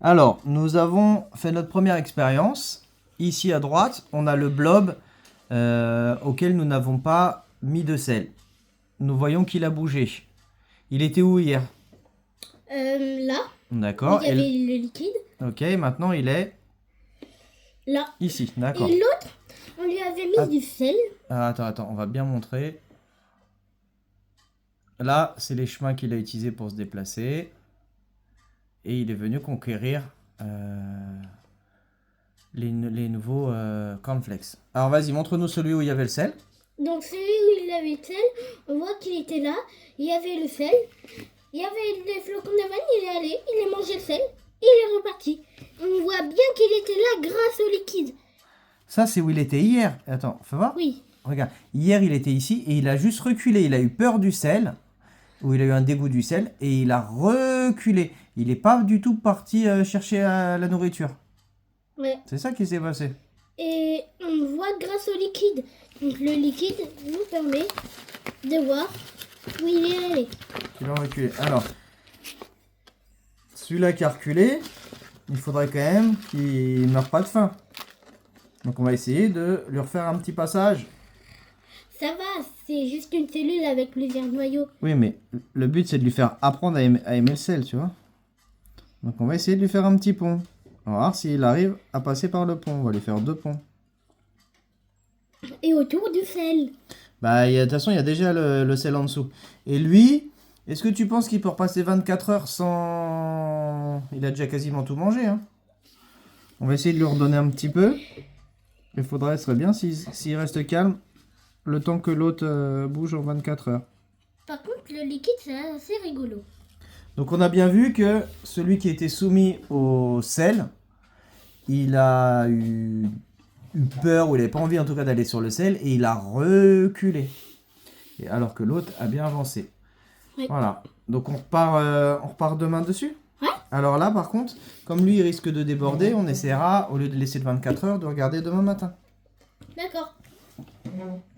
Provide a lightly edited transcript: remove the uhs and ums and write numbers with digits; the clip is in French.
Alors, nous avons fait notre première expérience. Ici à droite, on a le blob auquel nous n'avons pas mis de sel. Nous voyons qu'il a bougé. Il était où hier? Là, D'accord. il y avait le liquide. Ok, maintenant il est Là. ici. Et D'accord. l'autre, on lui avait mis du sel. Attends, on va bien montrer. Là, c'est les chemins qu'il a utilisés pour se déplacer. Et il est venu conquérir les nouveaux cornflakes. Alors vas-y, montre-nous celui où il y avait le sel. Donc celui où il avait le sel, on voit qu'il était là. Il y avait le sel. Il y avait des flocons de vanille, il est allé, il a mangé le sel. Il est reparti. On voit bien qu'il était là grâce au liquide. Ça, c'est où il était hier. Attends, fais voir. Oui. Regarde, hier il était ici et il a juste reculé. Il a eu peur du sel, ou il a eu un dégoût du sel, et il a reculé. Il n'est pas du tout parti chercher la nourriture. Ouais. C'est ça qui s'est passé. Et on voit grâce au liquide. Donc le liquide nous permet de voir où il est allé. Il a reculé. Alors, celui-là qui a reculé, il faudrait quand même qu'il ne meure pas de faim. Donc on va essayer de lui refaire un petit passage. Ça va, c'est juste une cellule avec plusieurs noyaux. Oui, mais le but c'est de lui faire apprendre à aimer le sel, tu vois. Donc on va essayer de lui faire un petit pont. On va voir s'il arrive à passer par le pont. On va lui faire 2 ponts. Et autour du sel. Bah, de toute façon, il y a déjà le sel en dessous. Et lui, est-ce que tu penses qu'il peut repasser 24 heures sans... Il a déjà quasiment tout mangé, hein. On va essayer de lui redonner un petit peu. Il faudrait, ce serait bien s'il reste calme le temps que l'autre bouge en 24 heures. Par contre, le liquide, c'est assez rigolo. Donc on a bien vu que celui qui était soumis au sel, il a eu peur, ou il n'avait pas envie en tout cas d'aller sur le sel, et il a reculé. Et alors que l'autre a bien avancé. Oui. Voilà. Donc on repart demain dessus. Ouais. Alors là par contre, comme lui il risque de déborder, on essaiera, au lieu de laisser de 24 heures, de regarder demain matin. D'accord.